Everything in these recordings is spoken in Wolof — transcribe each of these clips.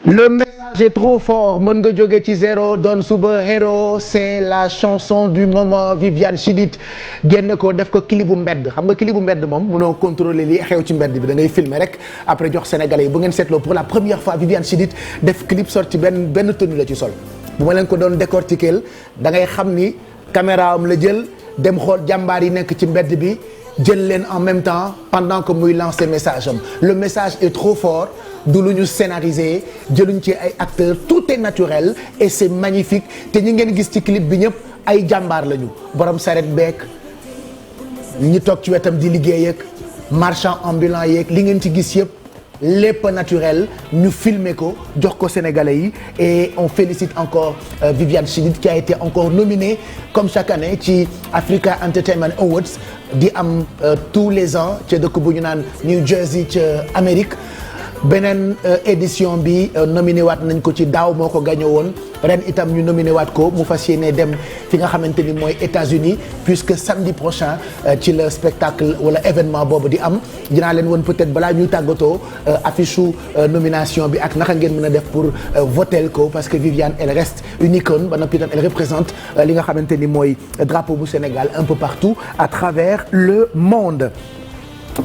Le message est trop fort mën nga jóge ci zéro doon suba héros c'est la chanson du moment Viviane Chidid génn ko def ko clip bu mbedd xam nga clip bu mbedd moom mënoo contrôler li xew ci mbedd bi da ngay filmer rek après jox sénégalais yi bu ngeen seetloo pour la première fois Viviane Chidid def clip sorti benn tenue la ci sol bu ma leen ko doon décortiquer da ngay xam ni caméra am la jël dem xool jàmbaar yi nekk ci mbedd bi jël leen en même temps pendant que muy lancer message am le message est trop fort du lu ñu scénarisé jëluñ ci ay acteurs tout est naturel et c'est magnifique te ñi ngeen gis ci clip bi ñëpp ay jàmbaar lañu borom saret beek ñi toog ci wetam di liggéey ak marchand ambulant yeeg li ngeen ci gis yëpp lépp naturel ñu filmer ko jox ko sénégalais yi et on félicite encore Viviane Chidid qui a été encore nominée comme chaque année ci Africa Entertainment Awards di am tous les ans ca dëkk bu ñu naan New Jersey ca Amérique beneen édition bi nominé waat nañ ko ci daaw moo ko gagné woon ren itam ñu nominé waat ko mu fas yéene dem fi nga xamante ni mooy États-Unis puisque samedi prochain ci le spectacle wala événement boobu di am dinaa leen woon peut-être balaa ñuy tàggatoo affiche u nomination bi ak naka ngeen mën a def pour voter ko parce que Viviane elle reste une icône ba noppi itam elle représente li nga xamante ni mooy drapeau bu Sénégal un peu partout à travers le monde.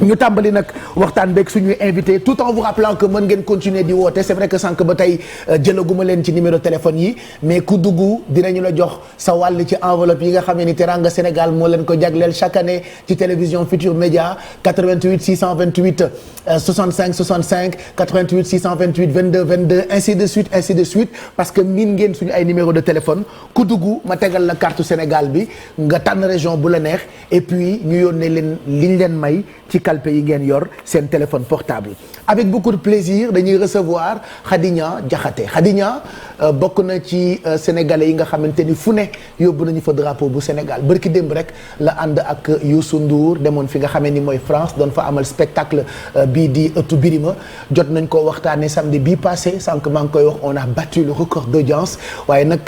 ñu tàmbali nag waxtaan beeg suñuy invité tout en vous rappelant que mën ngeen continuer di woote c'est vrai que sànq ba tey jëlaguma leen ci numéro téléphone yi mais ku dugg dinañu la jox sa wàll ci enveloppe yi nga xam ne Teranga Sénégal moo leen ko jagleel chaque année ci télévision Futur Média 88 628 65 65 88 628 22 22 ainsi de suite parce que miin ngeen suñu ay numéro de téléphone ku dugg ma tegal la carte Sénégal bi nga tànn région bu la neex et puis ñu yónnee leen liñ leen may ci kalpe yi ngeen yor seen téléphone portable avec beaucoup de plaisir dañuy recevoir Khadija Diakhaté Khadija bokk na ci sénégalais yi nga xamante ni fu ne yóbbu nañu fa drapeau bu Sénégal bërki démb rek la ànd ak Youssou Ndour demoon fi nga xamee ni mooy France doon fa amal spectacle bii di ëttu Birima jot nañ ko waxtaanee samedi bii passé sànq maa ngi koy wax on a battu le record d'audience waaye nag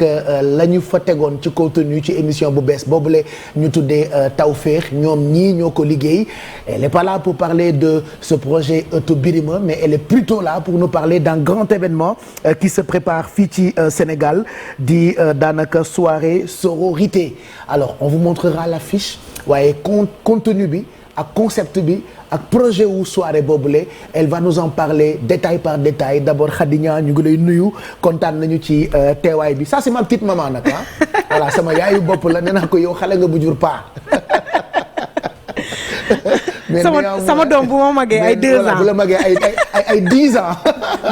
la ñu fa tegoon ci contenu ci émission bu bees boobule ñu tuddee Tawfekh ñoom ñii ñoo ko liggéey. Elle n'est pas là pour parler de ce projet ëttu Birima mais elle est plutôt là pour nous parler d'un grand événement qui se prépare fii ci Sénégal di daanaka soirée sororité alors on vous montrera l'affiche waaye contenu bi ak concept bi ak projet wu soirée boobule elle va nous en parler détail par détail d'abord Khadija ñu ngi lay nuyu kontaan nañu ci teewaay bi ça c'est ma petite maman nag ah voilà sama yaayu bopp la nee naa ko yow xale nga bu jur paa mais sama doom bu ma magee ay 2 ans bu la magee ay 10 ans.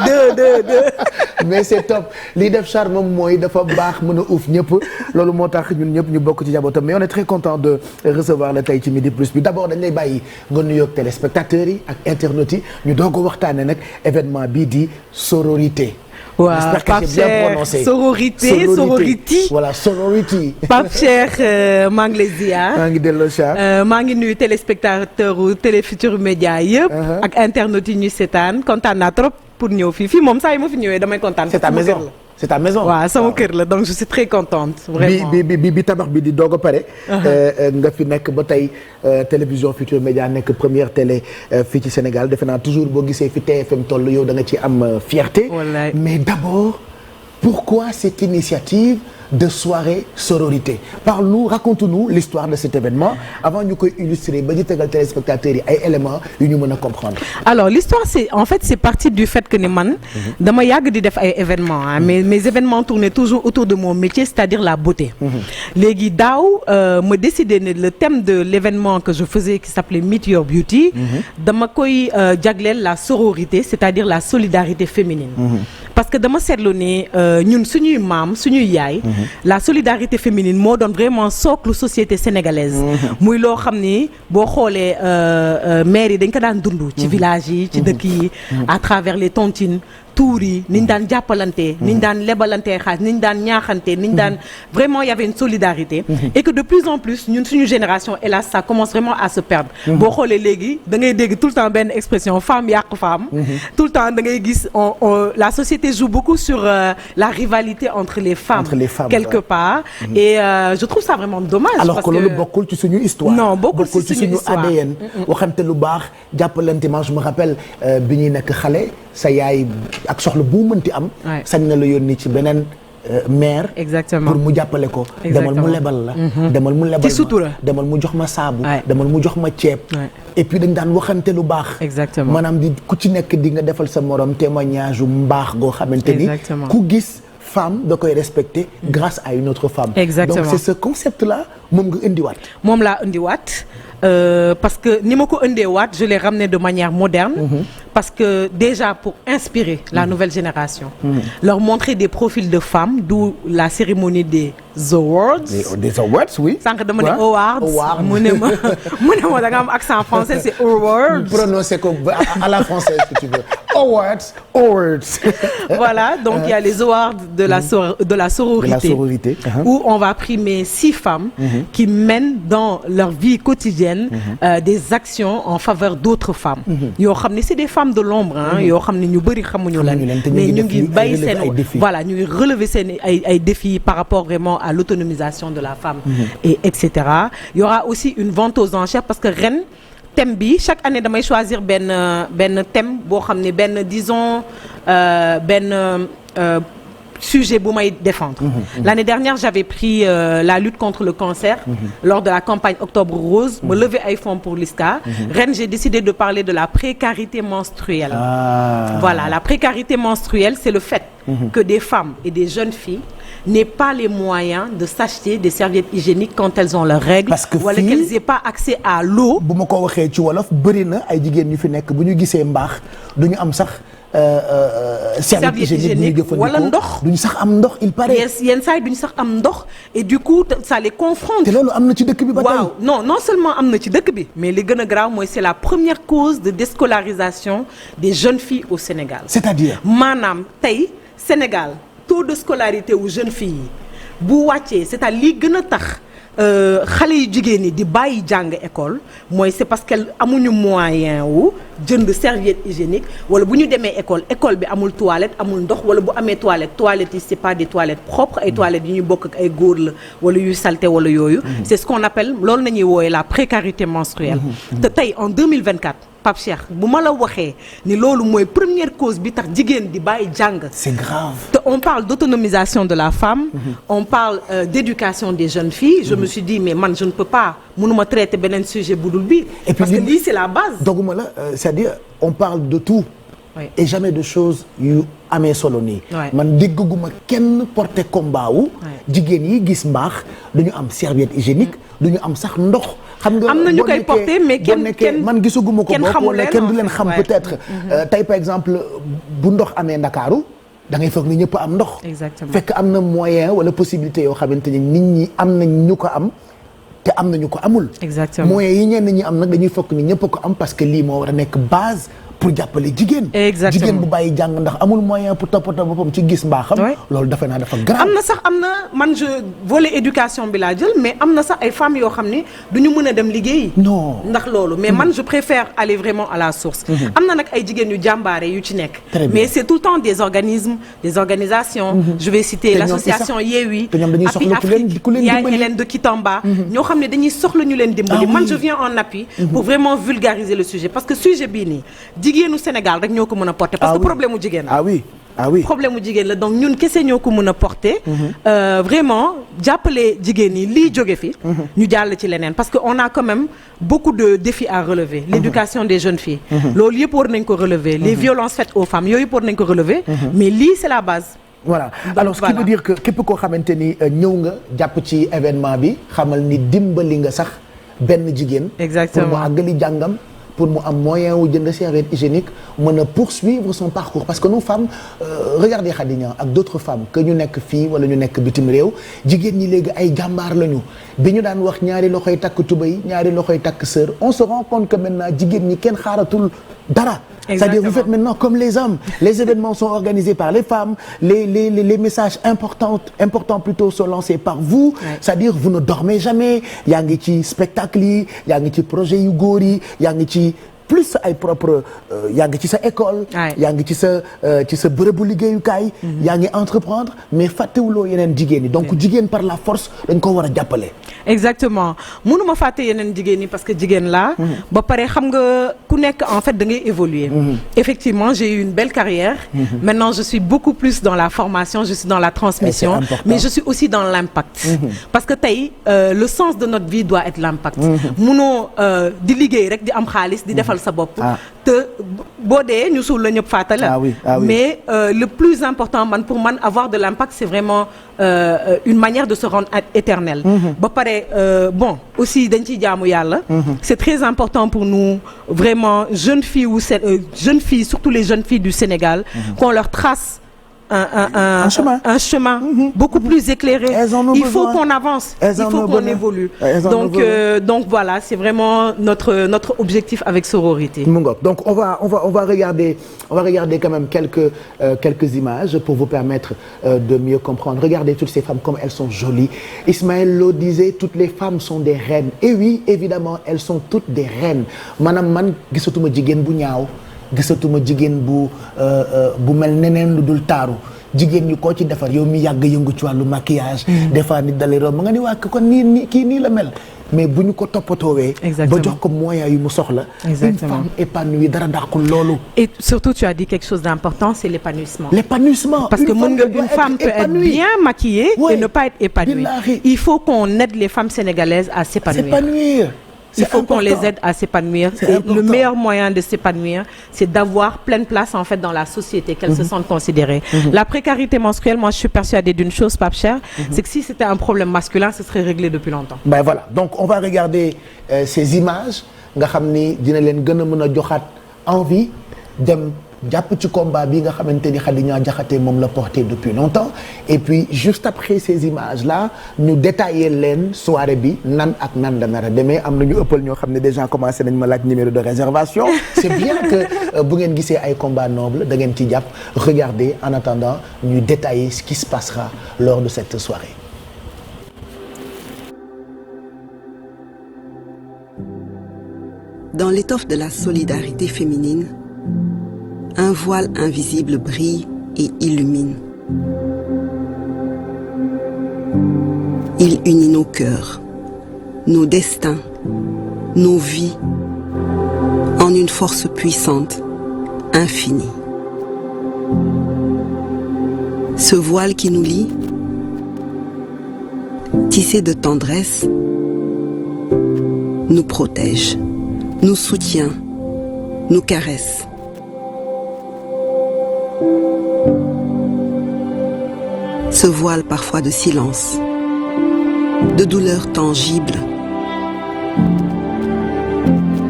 2 mais c'est top li def charme mooy dafa baax mën a uuf ñëpp loolu moo tax ñun ñëpp ñu bokk ci njabootam mais on est très content de recevoir la tey ci Midi Plus bi d'abord dañ lay bàyyi nga nuyoog téléspectateurs yi ak internautes yi ñu doog a waxtaanee nag événement bii di sororité. waaw Pape Cheikh sorority voilà sorority. Pape Cheikh maa ngi lay ziar. maa ngi delloo ziar. maa ngi nuyu téléspectateur u Télé Futurs Médias yëpp. ak internautes yi ñuy seetaan kontaan naa trop pour ñëw fii moom saa yi ma fi ñëwee damay kontaan. c'est ta maison c'est ta maison. waaw sama kër la donc je suis très contente. vraiment bi tabax bi di doog a pare. nga fi nekk ba tey télévision Futurs Médias nekk première télé fii ci Sénégal defe naa toujours boo gisee fi TFM toll yow da nga ci am fierté. wallaay mais d'abord pourquoi cette initiative de soirée sororité parle-nous raconte-nous l'histoire de cet événement avant ñu koy illustrer ba ñu tegal téléspectateurs yi ay éléments yu ñu mën a comprendre. alors l'histoire c'est parti du fait que ni man dama yàgg di def ay événements mais mes événements tournaient toujours autour de mon métier c'est-à-dire la beauté. léegi daaw ma décidé ne le thème de l'événement que je faisais qui s'appelait Meet Your Beauty dama koy jagleel la sororité c'est-à-dire la solidarité féminine. parce que dama seetlu ne ñun suñuy maam suñuy yaay. la solidarité féminine moo doon vraiment socle société sénégalaise. muy loo xam ni boo xoolee maire yi dañ ko daan dund. ci village yi ci dëkk yi. à travers les tontines. tuur yi ni ñu daan jàppalante ni ñu daan lebalantee xaalis ni ñu daan ñaaxante ni ñu daan vraiment il y avait une solidarité et que de plus en plus ñun suñu génération hélas ça commence vraiment à se perdre boo xoolee léegi da ngay dégg tout le temps benn expression femme yàq femme tout le temps da ngay gis la société joue beaucoup sur la rivalité entre les femmes quelque part et je trouve ça vraiment dommage alors que loolu bokkul ci suñu histoire non bokkul ci suñu ADN waxante lu baax jàppalante man je me rappelle bi ñuy nekk xale sa yaay ak soxla bu mënti am. sañ na la yónni ci beneen. maire. exactement pour mu jàppale ko. demal mu lebal la. demal mu lebal ci sutura demal mu jox ma saabu. demal mu jox ma ceeb. et puis dañ daan waxante lu baax. exactement maanaam di ku ci nekk di nga defal sa morom témoignage bu mbaax goo xamante ni. ku gis femme da koy respecter grâce à une autre femme. exactement donc c'est ce concept là moom nga indiwaat. moom laa indiwaat. Parce que ni ma ko indeewaat je l'ai ramené de manière moderne. Parce que déjà pour inspirer la nouvelle génération. Leur montrer des profils de femmes, d'où la cérémonie des awards. Des awards, oui. Sànq dama ne awards. mu ne ma da nga am accent français c'est awards. Prononcer ko à la française si tu veux. Awards. Voilà, donc il y a les awards de la sororité. Où on va primer 6 femmes qui mènent dans leur vie quotidienne des actions en faveur d'autres femmes. yoo xam ne c'est des femmes de l'ombre yoo xam ne ñu bëri xamuñu lan mais ñu ngi bàyyi seen voilà ñu ngi relever seen ay défis par rapport vraiment à l'autonomisation de la femme et etc. Il y aura aussi une vente aux enchères parce que ren thème bi chaque année damay choisir benn thème boo xam ne benn disons sujet bu may défendre. L'année dernière j'avais pris la lutte contre le cancer lors de la campagne Octobre Rose me lever ay fonds pour l'ISCA. Ren j'ai décidé de parler de la précarité menstruelle. Voilà, la précarité menstruelle c'est le fait que des femmes et des jeunes filles n'aient pas les moyens de s'acheter des serviettes hygiéniques quand elles ont leurs règles. Parce que wala qu'elles n'aient pas accès à l'eau. bu ma ko waxee ci wolof bëri na ay jigéen ñu fi nekk bu ñu gisee mbaax du ñu am sax. serviette hygiénique wala ndox duñu sax am ndox il paraît. yenn saa yi duñu sax am ndox et du coup ça les confronte. te loolu am na ci dëkk bi ba tey. waaw non seulement am na ci dëkk bi mais li gën a grave mooy c'est la première cause de déscolarisation des jeunes filles au Sénégal. c'est-à-dire maanaam tey Sénégal taux de scolarité wu jeunes filles yi bu wàccee c'est-à-dire li gën a tax. xale yu jigéen ñi di bàyyi jàng école mooy c'est parce que amuñu moyen wu jënd serviette hygiénique wala bu ñu demee école bi amul toilette amul ndox wala bu amee toilette yi c'est pas des toilettes propres ay toilettes yu ñuy bokk ak ay góor la wala yuy salté wala yooyu c'est ce qu'on appelle loolu nañuy wooye la précarité menstruelle te tey en 2024 Pape Cheikh bu ma la waxee ni loolu mooy première cause bi tax jigéen di bàyyi jàng. c'est grave. te on parle d'autonomisation de la femme. On parle d'éducation des jeunes filles. Je me suis dit mais man je ne peux pas mënuma traiter beneen sujet budul bi. parce que lii c'est la base. doguma la c'est-à-dire on parle de tout. Oui. Et jamais de choses yu amee solo nii. man dégguma kenn porter combat wu. jigéen yi gis mbaax duñu am serviette hygiénique duñu am sax ndox. xam nga am na ñu koy porter mais kenn man gisaguma ko bokk wala kenn du leen xam peut-être. tey par exemple bu ndox amee Ndakaaru da ngay foog ni ñëpp am ndox. exactement fekk am na moyen wala possibilité yoo xamante ni nit ñi am nañ ñu ko am. te am nañu ko amul. exactement moyens yi ñenn ñi am nag dañuy fokk ni ñëpp ko am parce que lii moo war a nekk base pour jàppale jigéen. exactement jigéen bu bàyyi jàng ndax amul moyen pour toppatoo boppam ci gis mbaaxam. loolu defe naa dafa grave. am na man je volet éducation bi laa jël mais am na sax ay femmes yoo xam ne du ñu mën a dem liggéeyi. non ndax loolu mais man je préfère aller vraiment à la source. am na nag ay jigéen yu jàmbaare yu ci nekk. mais c'est tout le temps des organismes des organisations. je vais citer l'association Yewwi. te ñoom dañuy soxla ku leen Yaay Hélène de Kitamba. ñoo xam ne dañuy soxla ñu leen dimbali. man je viens en appui. pour vraiment vulgariser le sujet parce que sujet bii nii jigéenu Sénégal rek ñoo ko mën a porter. parce que problème mu jigéen la. ah oui problème mu jigéen la donc ñun kese ñoo ko mën a porter. vraiment jàppale jigéen ñi lii jóge fi. ñu jàll ci leneen parce que on a quand même beaucoup de défis à relever. l'éducation des jeunes filles. loolu yëpp war nañ ko relever. les violences faites aux femmes yooyu yëpp war nañ ko relever. mais lii c'est la base. voilà alors ce qui veut dire que képp koo xamante ni ñëw nga jàpp ci événement bi xamal ni dimbali nga sax benn jigéen. exactement pour mu àggali jàngam. pour mu am moyen wu jënd serviette hygiénique mën a poursuivre son parcours parce que nos femmes regardez Khady Niang ak d'autres femmes que ñu nekk fii wala ñu nekk bitim réew jigéen ñi léegi ay jàmbaar lañu bi ñu daan wax ñaari loxoy takk tubéy ñaari loxoy takk sër on se rend compte que maintenant jigéen ñi kenn xaaratul dara. C'est-à-dire vous faites maintenant comme les hommes les événements sont organisés par les femmes les messages importants plutôt sont lancés par vous. C'est-à-dire vous ne dormez jamais yaa ngi ci spectacle yi yaa ngi ci projet yu góor yi yaa ngi ci plus ay propre yaa ngi ci sa école. yaa ngi ci sa bërëbu liggéeyukaay. yaa ngi entreprendre mais fàttewuloo yeneen jigéen ñi donc jigéen par la force dañ ko war a jàppale. exactement mënuma fàtte yeneen jigéen ñi parce que jigéen laa. ba pare xam nga ku nekk en fait da ngay évoluer. effectivement j'ai eu une belle carrière. maintenant je suis beaucoup plus dans la formation je suis dans la transmission. mais je suis aussi dans l'impact. parce que tey le sens de notre vie doit être l'impact. munoo di liggéey rek di am xaalis di defal sa bopp. te boo dee ñu suul la ñëpp fàttali la. mais le plus important pour man avoir de l'impact c'est vraiment une manière de se rendre éternel. ba pare bon aussi dañ ciy jaamu yàlla. c'est très important pour nous vraiment jeunes filles surtout les jeunes filles du Sénégal. qu'on leur trace un chemin beaucoup plus éclairé. Il faut qu'on avance, il faut qu'on évolue. Donc voilà, c'est vraiment notre objectif avec Sororité. Donc on va regarder quand même quelques images pour vous permettre de mieux comprendre. Regardez toutes ces femmes comme elles sont jolies. Ismaël Lo disait toutes les femmes sont des reines. Et oui, évidemment, elles sont toutes des reines. Maanaam man gisatuma jigéen bu ñaaw. gisatuma jigéen bu mel neneen lu dul taaru jigéen ñi koo ci defar yow mi yàgg yëngu ci wàllu maquillage. des fois nit dalay romb nga ni waa kon nii kii nii la mel mais bu ñu ko toppatoowee. ba jox ko moyens yu mu soxla. une femme épanouie dara dàqul loolu. et surtout tu as dit quelque chose d'important c'est l'épanouissement. Parce que une femme peut être bien maquillée et ne pas être épanouie. Il faut qu'on aide les femmes sénégalaises à s'épanouir. Il faut qu'on les aide à s'épanouir. Et le meilleur moyen de s'épanouir, c'est d'avoir pleine place en fait dans la société, qu'elles se sentent considérées. La précarité menstruelle, moi je suis persuadée d'une chose, Pape Cheikh, c'est que si c'était un problème masculin, ce serait réglé depuis longtemps. Ben voilà, donc on va regarder ces images nga xam ni dina leen gën a mën a joxaat envie dem jàpp ci combat bi nga xamante ni Khady Niang Diakhaté moom la porté depuis longtemps et puis juste après ces images là ñu détailler leen soirée bi nan ak nan la nar a demee am na ñu ëppal ñoo xam ne déjà commencé nañ ma laaj numéro de réservation c'est bien que bu ngeen gisee ay combats nobles da ngeen ci jàpp regardez en attendant ñu détailler ce qui se passera lors de cette soirée. Dans l'étoffe de la solidarité féminine, un voile invisible brille et illumine. Il unit nos cœurs, nos destins, nos vies en une force puissante, infinie. Ce voile qui nous lie, tissé de tendresse, nous protège, nous soutient, nous caresse. Ce voile parfois de silence, de douleur tangible,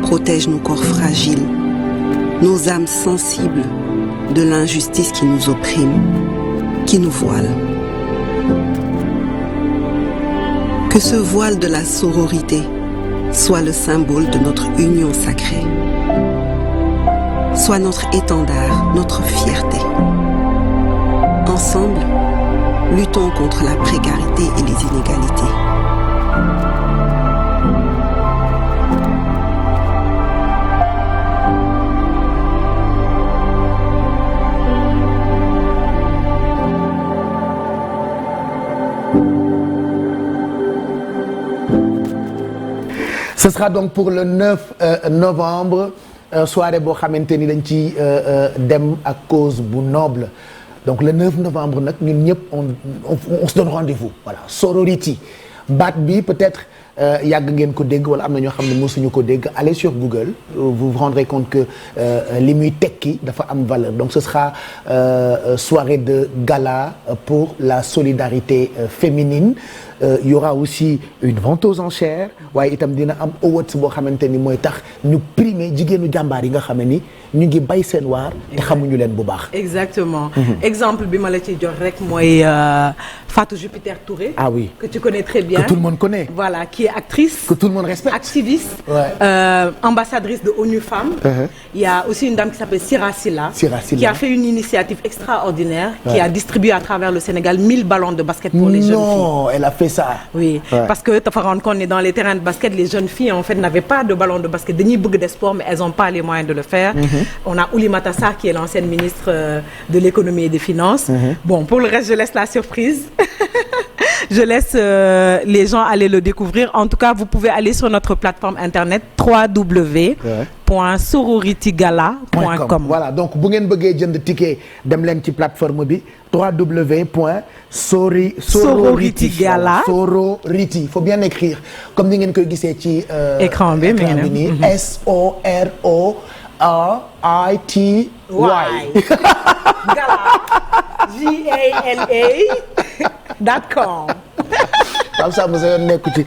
protège nos corps fragiles, nos âmes sensibles de l'injustice qui nous opprime, qui nous voile. Que ce voile de la sororité soit le symbole de notre union sacrée, soit notre étendard, notre fierté. Ensemble, luttons contre la précarité et les inégalités. Ce sera donc pour le 9 novembre soirée boo xamante ni dañ ci dem ak cause bu noble. Donc le 9 novembre nag ñun ñëpp on se donne rendez-vous voilà sorority baat bi peut-être yàgg ngeen ko dégg wala am na ñoo xam ne mosuñu ko dégg allez sur Google vous vous rendrez compte que li muy tekki dafa am valeur donc ce sera soirée de gala pour la solidarité féminine. Il y aura aussi une vente aux enchères waaye itam dina am awards boo xamante ni mooy tax ñu primer jigéenu jàmbaar yi nga xam ne ni ñu ngi bay seen waar te xamuñu leen bu baax. Exactement. Exemple bi ma la ciy jox rek mooy Fatou Jupiter Touré. Ah oui. Que tu connais très bien. Que tout le monde connaît. Voilà qui est actrice. Que tout le monde respecte. Activiste. Ambassadrice de ONU Femmes. Il y a aussi une dame qui s'appelle Sira Silla. Qui a fait une initiative extraordinaire. Qui a distribué à travers le Sénégal 1000 ballons de basket pour les jeunes filles. Non, elle a fait ça. Oui, parce que tu te rends compte, dans les terrains de basket, les jeunes filles en fait n'avaient pas de ballons de basket. Dañuy bëgg des sports, mais elles n'ont pas les moyens de le faire. On a Oulimata Sarr qui est l'ancienne ministre de l'économie et des finances. Bon, pour le reste, je laisse la surprise. Je laisse les gens aller le découvrir. En tout cas, vous pouvez aller sur notre plateforme internet www.sororitygala.com. Voilà, donc bu ngeen bëggee jënd ticket dem leen ci plateforme bi www.sororitygala. Sorority, il faut bien écrire comme ni ngeen koy gisee ci écran bi nii SORORITY. Gala. GALA.com. Pape Samba sa yoon nekku ci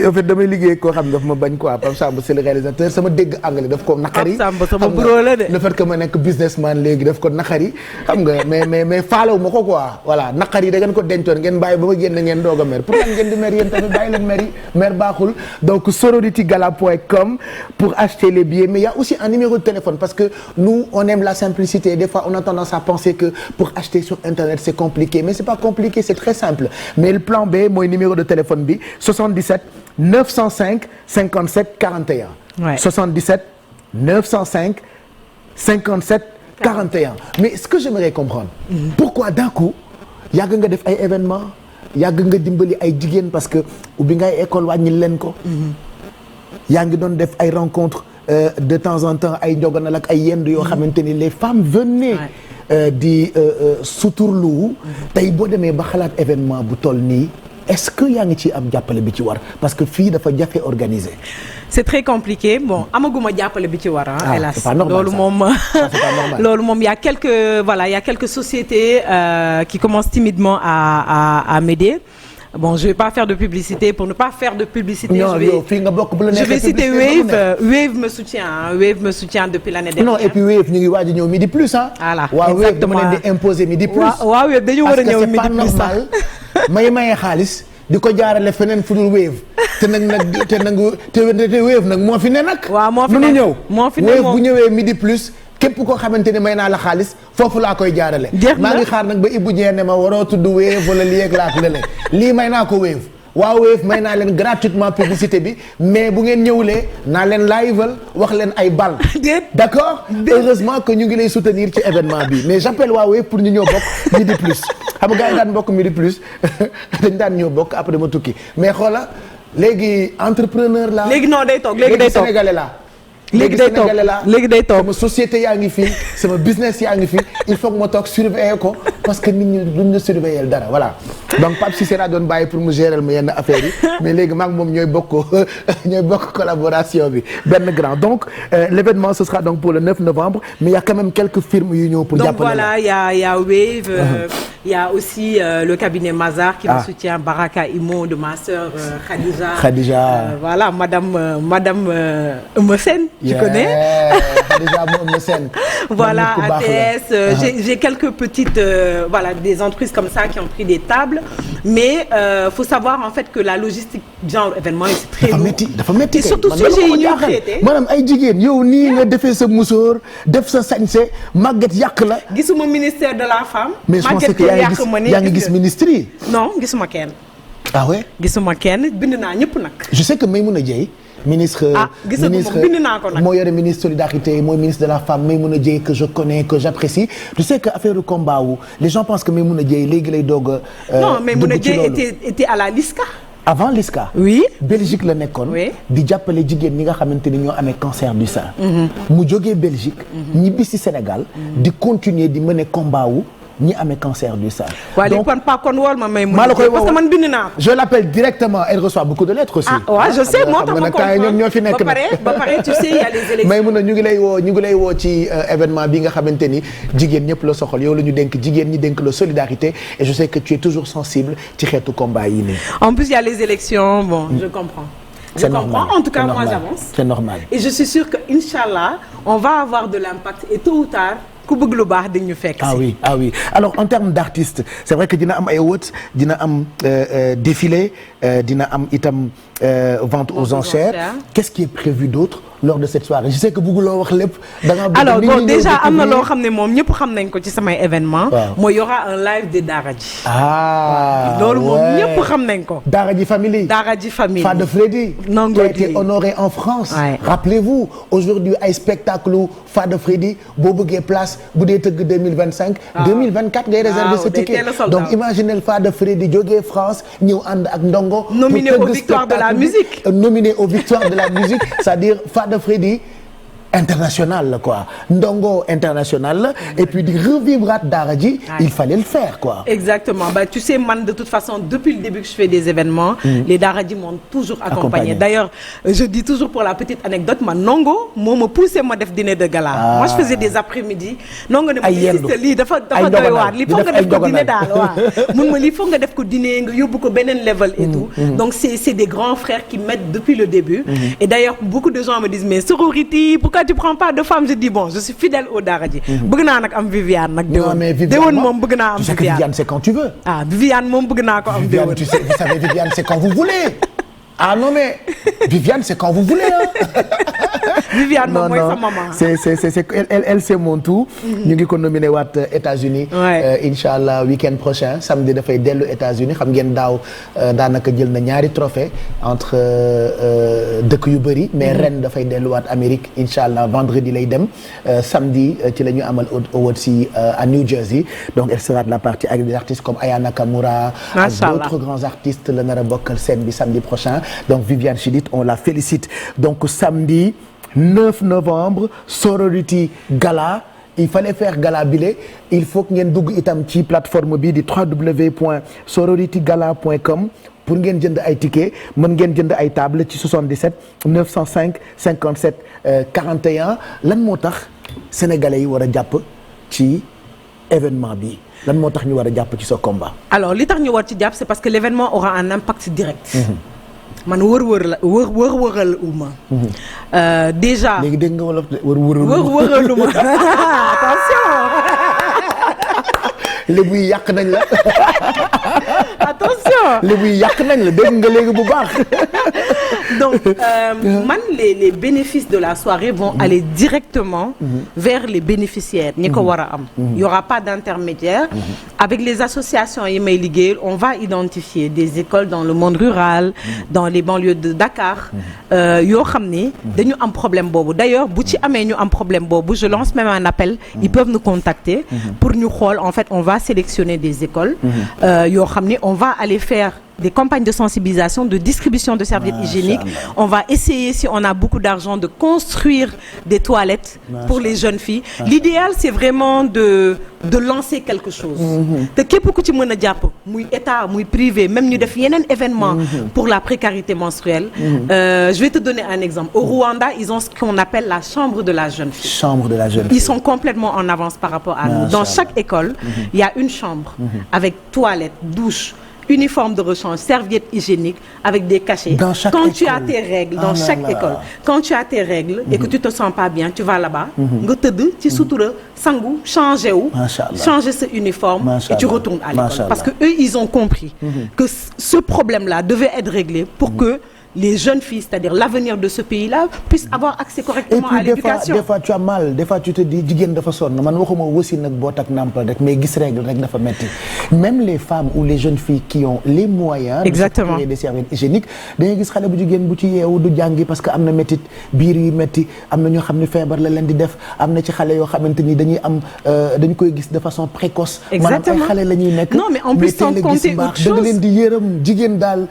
en fait damay liggéey koo xam ne daf ma bañ quoi Pape Samba c'est le réalisateur sama dégg anglais daf ko naqari. Pape Samba sama bro la de. le fait que ma nekk businessman léegi daf ko naqari xam nga mais faalewu ma ko quoi voilà naqari da ngeen ko dencoon ngeen bàyyi ba ma génn ngeen doog a mer pour lan ngeen di mer yéen tamit bàyyi leen mer yi mer baaxul. Donc sororitygala.com pour acheter les billets, mais il y a aussi un numéro de téléphone parce que nous on aime la simplicité. Des fois on a tendance à penser que pour acheter sur internet c'est compliqué, mais c'est pas compliqué, c'est très simple. Mais le plan B mooy numéro de téléphone bi 77 905 57 41. Ouais. 77 905 57 41. Mais ce que j'aimerais comprendre, pourquoi d'un coup yàgg nga def ay événements yàgg nga dimbali ay jigéen parce que ubbi ngay école wàññil leen ko. yaa ngi doon def ay rencontres de temps en temps ay njogonal ak ay yend yoo xamante ni les femmes venaient di suturlu. tey boo demee ba xalaat événement bu toll nii. Est-ce que yaa ngi ci am jàppale bi ci war parce que fii dafa jafe organisé. C'est très compliqué bon amaguma jàppale bi ci war ah. Hélas c'est pas normal loolu moom il y a quelques sociétés qui commencent timidement à m'aider. Bon, je vais pas faire de publicité pour ne pas faire de publicité. Non, je vais citer Wave. Wave me soutient. Wave me soutient depuis l'année dernière. Non, et puis Wave ñu ngi waaj a ñëw Midi Plus ah. Voilà, waaw Wave dama leen di imposer Midi Plus. waaw Wave dañu war a ñëw Midi Plus parce que c'est pas normal may maye xaalis di ko jaarale feneen fu dul Wave te Wave nag moo fi ne nag. waaw moo fi ne ñëw. moo fi ne Wave bu ñëwee Midi Plus. képp koo xamante ne may naa la xaalis foofu laa koy jaarale. maa ngi xaar nag ba Ibou Dieng ne ma waroo tudd Wave wala lii ak laa lële lii may naa ko Wave waaw Wave may naa leen gratuitement publicité bi mais bu ngeen ñëwulee naa leen liveal wax leen ay bal. d'accord heureusement que ñu ngi lay soutenir ci événement bi mais j'appelle waa Wave pour ñu ñëw bokk Midi Plus xam nga gars yi daan bokk Midi Plus dañ daan ñëw bokk après ma tukki mais xoola léegi entrepreneur la. léegi non day toog léegi day toog sénégalais la. léegi day toog sama société yaa ngi fii sama business yaa ngi fii il faut que ma toog surveiller ko parce que nit ñi duñ la surveiller dara voilà donc Pape Cissé laa doon bàyyi pour mu gérer ma yenn affaires yi mais léegi maa ngi moom ñooy bokk collaboration bi benn grand donc l'événement ce sera donc pour le 9 novembre mais il y a quand même quelques firmes yu ñëw pour jàppale. Donc voilà, il y a Wave, il y a aussi le cabinet Mazar qui me soutient, Baraka Imo de ma sœur Khadija. Voilà, madame Eumeussène. Tu connais? Déjà Eumeussène. Voilà, ATS. J'ai quelques petites des entreprises comme ça qui ont pris des tables, mais faut savoir en fait que la logistique genre événement c'est très lourd. dafa métti et surtout sujet yi ñuy traité. maanaam ay jigéen yow nii nga defee sa musóor def sa sañse màgget yàq la. gisuma ministère de la femme. mais je pense que yaa ngi gis ministre yi. non gisuma kenn. ah ouais. gisuma kenn bind naa ñëpp nag. je sais que Maymouna Dieye ministre moo yore ministre solidarité mooy ministre de la femme Maymouna Dieye que je connais que j'apprécie tu sais que affaire u combat wu les gens pensent que Maymouna Dieye léegi lay doog a non Maymouna Dieye était à la LISCA. avant LISCA. oui Belgique la nekkoon. oui di jàppale jigéen ñi nga xamante ni ñoo amee cancer du sein. mu jógee Belgique. ñibbi si Sénégal. di continuer di mener combat wu ñi amee cancer du sein. donc kon wool ma may parce que man bind naa ko. je l'appelle directement elle reçoit beaucoup de lettres aussi. ah waaw je sais moo tax ma comprendre ñoom ñoo fi nekk ba pare tu sais il y a les élections. may mun a ñu ngi lay woo ci événement bi nga xamante ni jigéen ñëpp la soxal yow la ñu dénk jigéen ñi dénk la solidarité et je sais que tu es toujours sensible ci xeetu combat yi nii. en plus il y a les élections bon je comprends. C'est normal. En tout cas, moi j'avance. C'est normal. Et je suis sûre que Inch'Allah, on va avoir de l'impact et tôt ou tard ku bëgg lu baax dañ ñu fekk ah oui ah oui alors en termes d'artistes c'est vrai que dina am ay awards dina am défilé dina am itam vente aux enchères qu'est-ce qui est prévu d'autre lors de cette soirée je sais que bëgguloo wax lépp da nga alors bon déjà am na loo xam ne moom ñëpp xam nañ ko ci samay événement mooy y aura un live de Daara J loolu moom ñëpp xam nañ ko Daara J family Fada Freddy qui a été honoré en France rappelez-vous aujourd'hui ay spectacle Fada Freddy boo bëggee place bu dee tëgg 2025 2024 ngay réserver ce ticket donc imaginez Fada Freddy jógee France ñëw ànd ak Ndongo nominé aux victoires de la musique nominé aux victoires de la musique c'est-à-dire Fada Freddy international la quoi Ndongo international la et puis di revivre Daara J il fallait le faire quoi exactement bah tu sais man de toute façon depuis le début que je fais des événements les Daara J m'ont toujours accompagné d'ailleurs je dis toujours pour la petite anecdote man Ndongo moo ma poussé ma def dîner de gala moi je faisais des après-midi Ndongo ne ma lii dafa doy waar lii foog nga def ko dîner daal waaw mun ma lii foog nga def ko dîner nga yóbbu ko beneen level et tout donc c'est des grands frères qui m'aident depuis le début et d'ailleurs beaucoup de gens me disent mais sororité pourquoi tu prends pas de femme je dis bon je suis fidèle au Daara J bëgg naa nag am Viviane nag déwén moom bëgg naa am Viviane c'est quand tu veux Viviane moom bëgg naa ko am déwén tu sais vous savez Viviane c'est quand vous voulez ah non mais Viviane c'est quand vous voulez Viviane moom mooy sa maman c'est elle c'est mon tout ñu ngi ko nominé waat États-Unis inchallah week-end prochain samedi dafay dellu États-Unis xam ngeen daaw daanaka jël na ñaari trophée entre dëkk yu bëri mais ren dafay delluwaat Amérique inchallah vendredi lay dem samedi ci la ñu amal awards si à New Jersey donc elle sera de la partie avec des artistes comme Aya Nakamura ak d'autres grands artistes la nar a bokkal scène bi samedi prochain donc Viviane Chidid on la félicite donc samedi 9 novembre Sorority Gala il fallait faire gala bile il faut que ngeen dugg itam ci plateforme bi di www.sororitygala.com pour ngeen jënd ay tickets mën ngeen jënd ay table ci 77 905 57 41 lan moo tax sénégalais yi war a jàpp ci événement bi lan moo tax ñu war a jàpp ci ce combat. alors li tax ñu war ci jàpp c'est parce que l'événement aura un impact direct. man wër-wëral uma déjà. léegi dégg nga wolof wër-wëraluma attention. lébu yi yàq nañ la. attention. lébu yi yàq nañ la dégg nga léegi bu baax. donc man les bénéfices de la soirée vont aller directement vers les bénéficiaires ñi ko war a am. Il y aura pas d'intermédiaire. Avec les associations yi may liggéeyal on va identifier des écoles dans le monde rural dans les banlieues de Dakar yoo xam ne dañu am problème boobu d'ailleurs bu ci amee ñu am problème boobu je lance même un appel ils peuvent nous contacter pour ñu xool en fait on va sélectionner des écoles yoo xam ne on va aller faire des campagnes de sensibilisation, de distribution de serviettes hygiéniques. On va essayer, si on a beaucoup d'argent, de construire des toilettes pour les jeunes filles. L'idéal, c'est vraiment de lancer quelque chose. te képp ku ci mën a jàpp muy état muy privé même ñu def yeneen événement pour la précarité menstruelle. Je vais te donner un exemple. Au Rwanda, ils ont ce qu'on appelle la chambre de la jeune fille. Chambre de la jeune fille. Ils sont complètement en avance par rapport à nous. Dans chaque école, il y a une chambre avec toilette, douche, uniforme de rechange, serviette hygiénique avec des cachets. Quand tu as tes règles dans chaque école, quand tu as tes règles et que tu te sens pas bien, tu vas là-bas, nga tëdd ci sutura sangu, changer ce uniforme et tu retournes à l'école. Parce que eux ils ont compris que ce problème-là devait être réglé pour que les jeunes filles, c'est-à-dire l'avenir de ce pays-là, puissent avoir accès correctement à l'éducation. Des fois tu as mal, des fois tu te dis jigéen dafa sonn man waxuma wasi nag boot ak nàmpal rek mais gis règle rek dafa metti. Même les femmes ou les jeunes filles qui ont les moyens de se procurer des serviettes hygiéniques dañuy gis xale bu jigéen bu ci yeewu du jàngi parce que am na métit biir yu metti am na ñoo xam ne feebar la leen di def am na ci xale yoo xamante ni dañuy am dañu koy gis de façon précoce. Exactement. Maanaam ay xale la ñuy nekk. Non mais en plus sans compter autre chose. da nga leen di yërëm jigéen daal.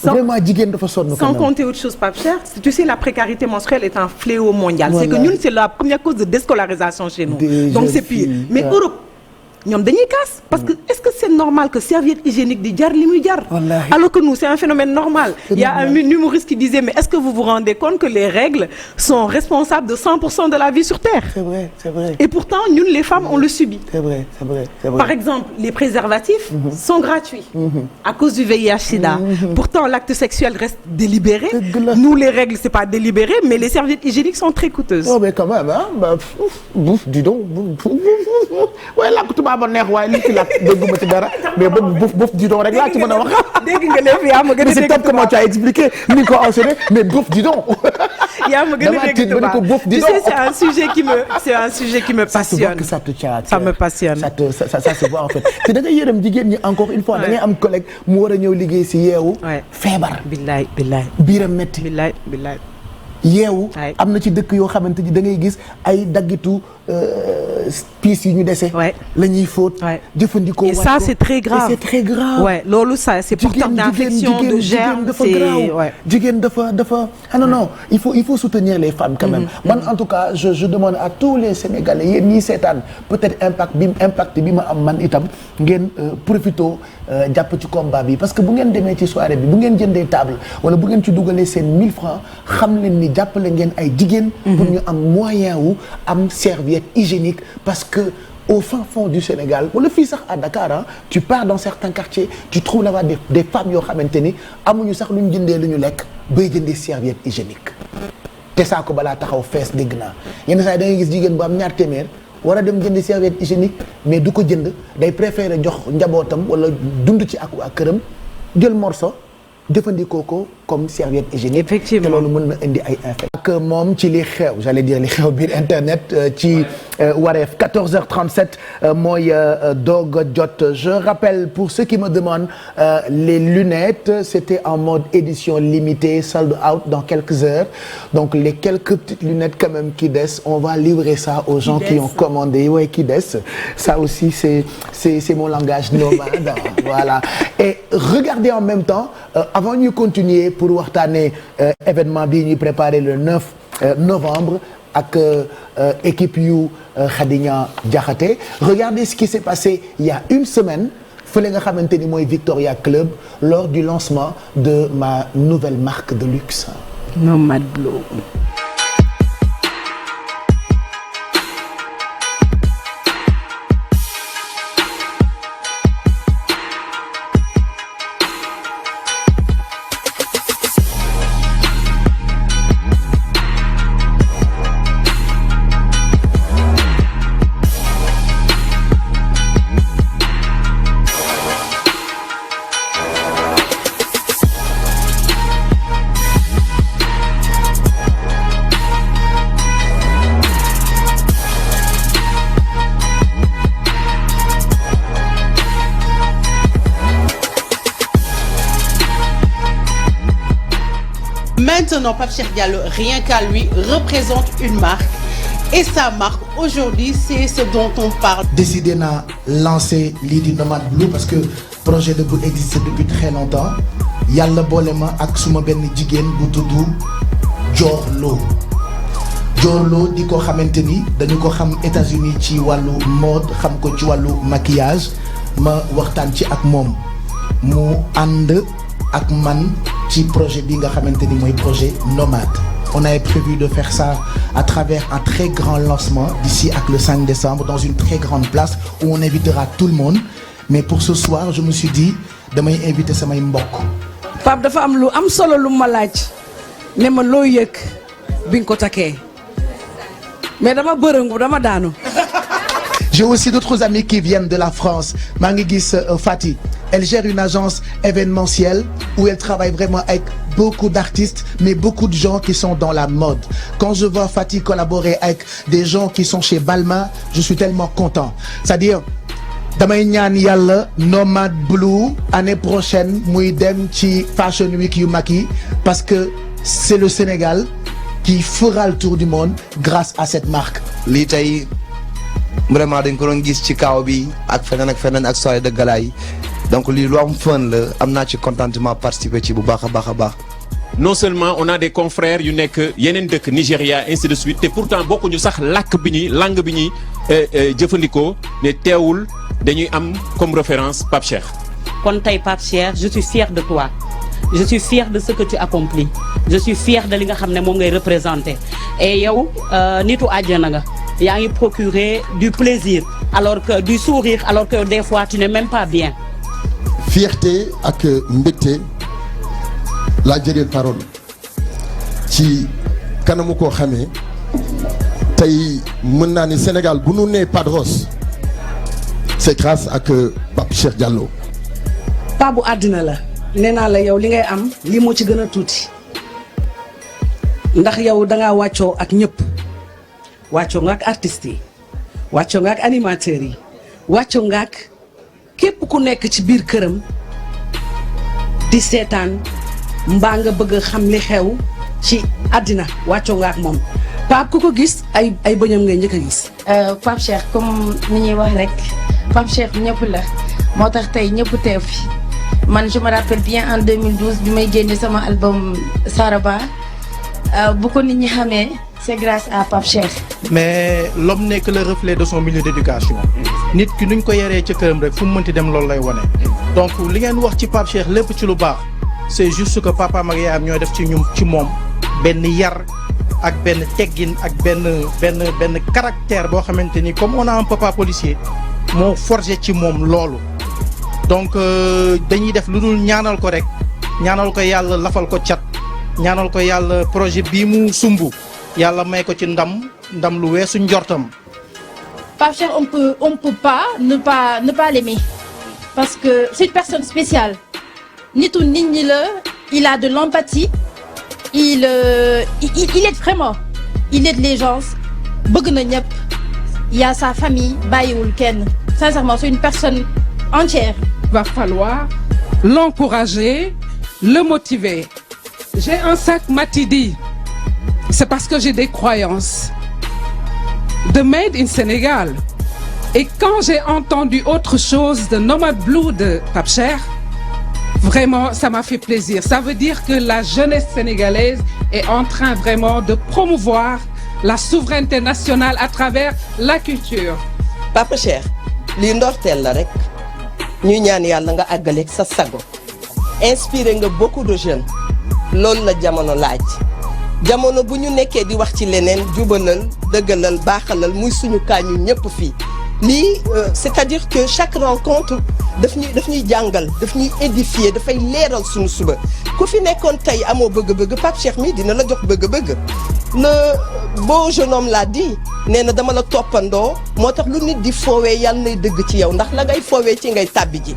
Vraiment jigéen dafa sonn. Sans compter autre chose, Pape Cheikh, tu sais la précarité menstruelle est un fléau mondial. Voilà. C'est que nous c'est la première cause de déscolarisation chez nous. Donc c'est pire. Mais Europe ñoom dañuy kaas parce que est-ce que c'est normal que serviette hygiénique di jar li muy jar. Wallahi. Alors que nous c'est un phénomène normal. Il y a un humoriste qui disait mais est-ce que vous vous rendez compte que les règles sont responsables de 100% de la vie sur Terre. C'est vrai, c'est vrai. Et pourtant ñun les femmes on le subit. C'est vrai, c'est vrai, c'est vrai. Par exemple, les préservatifs sont gratuits à cause du VIH/SIDA. Pourtant, l'acte sexuel reste délibéré. Nous, les règles, c'est pas délibéré, mais les serviettes hygiéniques sont très coûteuses. Oh mais quand même ah bah bouf dis donc waaye làkk tubaab a neex waaye li ci làkk dégguma ci dara mais bouf dis donc rek laa ci mën a wax. dégg nga léegi yaa ma gën a mais c'est dégg top comment tu as expliqué ni ko enchaîné mais bouf dis donc. yaa ma gën a dégg tubaab tu sais c'est un sujet qui me passionne. Ça te tient. Ça me passionne. Ça se voit en fait te da ngay yërëm jigéen ñi encore une fois da ngay am collègue mu war a ñëw liggéey si yeewu. feebar. billaay biiram metti. billaay. yeewu am na ci dëkk yoo xamante ni da ngay gis ay daggitu pièces yi ñu dese. la ñuy fóot. jëfandikoo et ça c'est très grave. Et c'est très grave. Ouais loolu ça c'est porteur d'infection de germes. jigéen dafa ah non il faut soutenir les femmes quand même. man en tout cas je demande à tous les Sénégalais yéen ñii seetaan peut-être impact bi ma am man itam ngeen profito jàpp ci combat bi parce que bu ngeen demee ci soirée bi bu ngeen jëndee table wala bu ngeen ci dugalee seen 1000 francs xam leen ni jàppale ngeen ay jigéen. pour ñu am moyen wu am serviette hygiénique parce que au fin fond du Sénégal wala fii sax à Dakar ah tu pars dans certains quartiers tu trouves là-bas des femmes yoo xamante ni amuñu sax lu ñu jëndee lu ñu lekk bay jëndee serviette hygiénique te saako balaa taxaw fees dégg naa yenn saa yi da ngay gis jigéen bu am ñaar téeméer war a dem jënd serviette hygiénique mais du ko jënd day préférer jox njabootam wala dund ci ak waa këram jël morceau jëfandikoo ko comme serviette hygiénique. Effectivement te loolu mën na indi ay infections. ak moom ci li xew j'allais dire li xew biir internet ci Wareef 14h37 mooy doog a jot je rappelle pour ceux qui me demandent les lunettes c'était en mode édition limitée sold out dans quelques heures donc les quelques petites lunettes quand même qui des on va livrer ça aux gens qui ont commandé qui des ça aussi c'est mon langage nomade voilà et regardez en même temps avant ñu continuer pour waxtaanee événement bii ñuy préparer le 9 novembre ak équipe yu Khadija Diakhaté regardez ce qui s'est passé il y a une semaine fële nga xamante ni mooy Victoria Club lors du lancement de ma nouvelle marque de luxe. Nomad Blue. Maintenant, Pape Cheikh Diallo, rien qu'à lui, représente une marque. Et sa marque, aujourd'hui, c'est ce dont on parle. Décidé naa lancer lii di Nomad Blue parce que projet de bu existe depuis très longtemps yàlla boole ma ak suma benn jigéen bu tudd Dior Lo di ko xamante ni dañu ko xam États-Unis ci wàllu mode xam ko ci wàllu maquillage ma waxtaan ci ak moom mu ànd ak man ci projet bi nga xamante ni mooy projet Nomade. On avait prévu de faire ça à travers un très grand lancement d'ici ak le 5 décembre dans une très grande place où on invitera tout le monde mais pour ce soir je me suis dit damay inviter samay mbokk. Pape dafa am lu am solo lu ma laaj ne ma loo yëg bi nga ko takkee mais dama bërëngu dama daanu. J'ai aussi d'autres amis qui viennent de la France maa ngi gis Fati elle gère une agence événementielle où elle travaille vraiment avec beaucoup d'artistes mais beaucoup de gens qui sont dans la mode. Quand je vois Fati collaborer avec des gens qui sont chez Balmain je suis tellement content c'est-à-dire damay ñaan yàlla Nomad Blue année prochaine muy dem ci Fashion Week yu mag yi parce que c'est le Sénégal qui fera le tour du monde grâce à cette marque. lii tey vraiment dañ ko doon gis ci kaw bi ak feneen ak soirée de gala yi donc lii lu am fun la am naa ci contentement participer ci bu baax a baax a baax. non seulement on a des confrères yu nekk yeneen dëkk Nigéria ainsi de suite te pourtant bokkuñu sax langue bi ñuy jëfandikoo ne teewul dañuy am comme référence Pape Cheikh. kon tey Pape Cheikh je suis fier de toi je suis fier de ce que tu accomplis je suis fier de li nga xam ne moom ngay représenter et yow nitu àjjana nga yaa ngi procurer du plaisir alors que du sourire alors que des fois tu n'es même pas bien. fierté ak mbégte laa jëlee parole ci kanamu koo xamee tey mën naa ni Sénégal bu nu nee Padros c'est grâce ak Pape Cheikh Diallo. pa bu àddina la nee naa la yow li ngay am lii moo ci gën a tuuti ndax yow dangaa wàccoo ak ñëpp wàccoo nga ak artistes yi wàccoo nga ak animateurs yi wàccoo nga ak képp ku nekk ci biir këram di seetaan mbaa nga bëgg a xam li xew ci àddina wàccoo nga ak moom Pape ku ko gis ay bëñam ngay njëkk a gis. Pape Cheikh comme ni ñuy wax rek Pape Cheikh ñëpp la moo tax tey ñëpp teew fi man je me rappelle bien en 2012 bi may génne sama album Saraba bu ko nit ñi xamee c'est grâce à Pape Cheikh. mais l'homme n'est que le reflet de son milieu d'éducation nit ki nuñ ko yaree ca këram rek fu mu mënti dem loolu lay wone donc li ngeen wax ci Pape Cheikh lépp ci lu baax c'est juste que papaam ak yaayam ñooy def ci moom benn yar ak benn teggin ak benn caractère boo xamante ni comme on a un papa policier moo forgé ci moom loolu donc dañuy def lu dul ñaanal ko rek ñaanal ko yàlla lafal ko cat ñaanal ko yàlla projet bii mu sumb yàlla may ko ci ndam lu weesu njortam. Pape Cheikh on peut pas ne pas l'aimer parce que c'est une personne spéciale nitu nit ñi la il a de l'empathie il aide vraiment il aide les gens bëgg na ñëpp il y a sa famille bàyyiwul kenn sincèrement c'est une personne entière. Il va falloir l'encourager, le motiver. J'ai un sac Matidi, c'est parce que j'ai des croyances de Made in Sénégal. Et quand j'ai entendu autre chose de Nomad Blue de Pape Cheikh, vraiment ça m'a fait plaisir. Ça veut dire que la jeunesse sénégalaise est en train vraiment de promouvoir la souveraineté nationale à travers la culture. Pape Cheikh lii ndorteel la rek ñuy ñaan yàlla nga àggaleeg sa sago inspiré nga beaucoup de jeunes loolu la jamono laaj jamono bu ñu nekkee di wax ci leneen jubalal dëggalal baaxalal muy suñu kaañu ñëpp fii lii c'est-à-dire que chaque rencontre daf ñuy jàngal daf ñuy édifier dafay leeral suñu suba ku fi nekkoon tey amoo bëgg-bëgg Pape Cheikh mi dina la jox bëgg-bëgg le beau jeune homme l'a dit nee na dama la toppandoo moo tax lu nit di foowee yàlla nay dëgg ci yow ndax la ngay foowee ci ngay tàbbi ji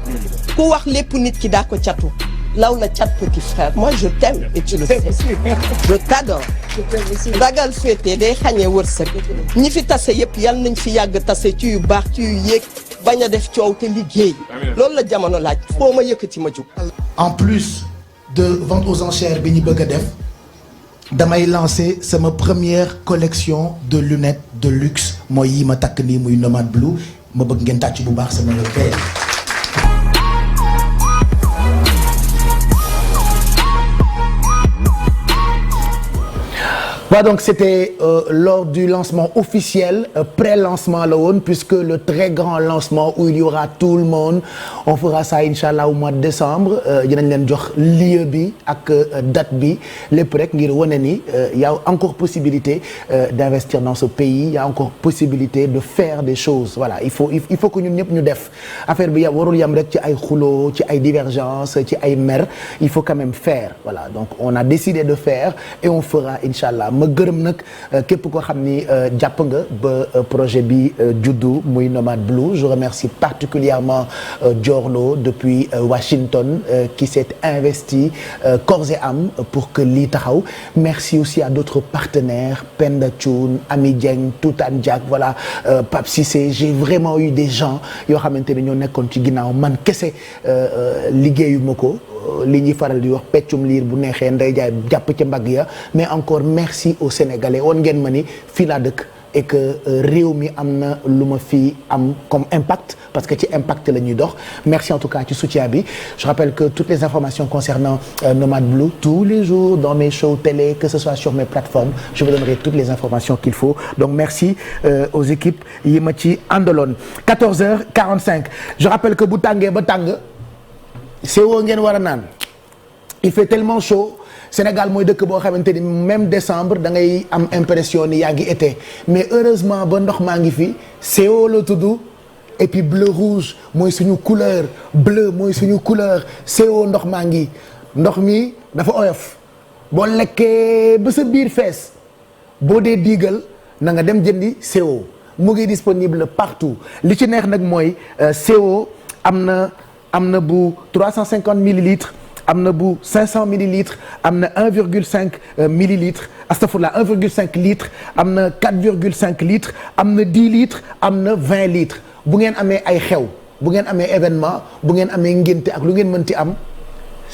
ku wax lépp nit ki daa ko catu law la cat petit frère moi je t'aime et tu le sais je t'adore ragal féete day xañee wërsëg ñi fi tase yëpp yàlla nañ fi yàgg tase ci yu baax ci yu yéeg bañ a def coow te liggéey loolu la jamono laaj foo ma yëkkati ma jug. En plus de vente aux enchères bi ñu bëgg a def damay lancer sama première collection de lunettes de luxe mooy yi ma takk nii muy Nomad Blue ma bëgg ngeen tàcc bu baax sama père. Voilà, donc c'était lors du lancement officiel, pré-lancement la woon, puisque le très grand lancement où il y aura tout le monde, on fera ça inchallah au mois de décembre. Dinañ leen jox lieu bi ak date bi lépp rek ngir wane ni y a encore possibilité d'investir dans ce pays, il y a encore possibilité de faire des choses. Voilà, il faut que ñun ñëpp ñu def affaire bi warul yam rek ci ay xuloo, ci ay divergences, ci ay mer, il faut quand même faire. Voilà, donc on a décidé de faire et on fera inchallah. Ma gërëm nag képp koo xam ni jàpp nga ba projet bi juddu muy Nomad Blue. Je remercie particulièrement Diorlo depuis Washington qui s'est investi corps et âme pour que lii taxaw. Merci aussi à d'autres partenaires, Penda Thioune, Ami Dieng, Toutan Diak, voilà, Pape Cissé. J'ai vraiment eu des gens yoo xamante ne ñoo nekkoon ci ginnaaw man kese liggéeyu ma ko. li ñuy faral di wax peccum liir bu neexee ndey jaay jàpp ca mbagg ya mais encore merci aux Sénégalais woon ngeen ma ni fii laa dëkk et que réew mi am na lu ma fi am comme impact parce que ci impact la ñuy dox merci en tout cas ci soutien bi je rappelle que toutes les informations concernant Nomad Blue tous les jours dans mes shows télé que ce soit sur mes plateformes je vous donnerai toutes les informations qu'il faut donc merci aux équipes yi ma ci àndaloon 14h45 je rappelle que bu tàngee ba tàng CO ngeen war a naan il fait tellement chaud Sénégal mooy dëkk boo xamante ni même décembre da ngay am impression ni yaa ngi été mais heureusement ba ndox maa ngi fi CO la tudd et puis bleu rouge mooy suñu couleur bleu mooy suñu couleur CO ndox maa ngi ndox mi dafa oyof boo lekkee ba sa biir fees boo dee diigal na nga dem jëndi CO mu ngi disponible partout li ci neex nag mooy CO am na bu 350 millilitres am na bu 500 millilitres am na 1,5 millilitres astafurlah 1,5 litres am na 4,5 litres am na 10 litres am na 20 litres bu ngeen amee ay xew bu ngeen amee événement bu ngeen amee ngénte ak lu ngeen mënti am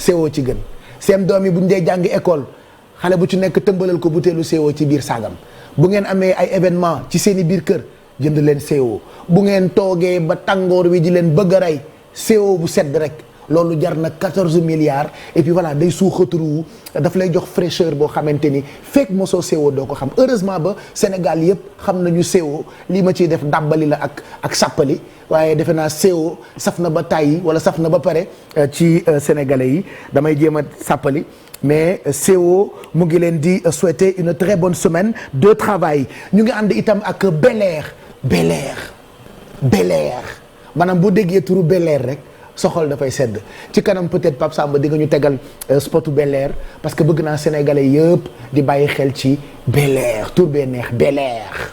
CO ci gën seen doom yi bu ñu dee jàngi école xale bu ci nekk tëmbalal ko butéelu CO ci biir saagam bu ngeen amee ay événement ci seen i biir kër jënd leen CO bu ngeen toogee ba tàngoor wi di leen bëgg a rey CO bu sedd rek loolu jar na 14 milliards et puis voilà day suuxaturu daf lay jox fraîcheur boo xamante ni fekk mosoo CO doo ko xam heureusement ba Sénégal yëpp xam nañu CO lii ma ciy def dàbbali la ak sàppali waaye defe naa CO saf na ba tàyyi wala saf na ba pare ci sénégalais yi damay jéem a sàppali mais CO mu ngi leen di souhaiter une très bonne semaine de travail ñu ngi ànd itam ak Bel Air maanaam boo déggee turu Bel Air rek soxol dafay sedd ci kanam peut-être Pape Samba di nga ñu tegal spotu Bel Air parce que bëgg naa sénégalais yëpp di bàyyi xel ci Bel Air tur bee neex Bel Air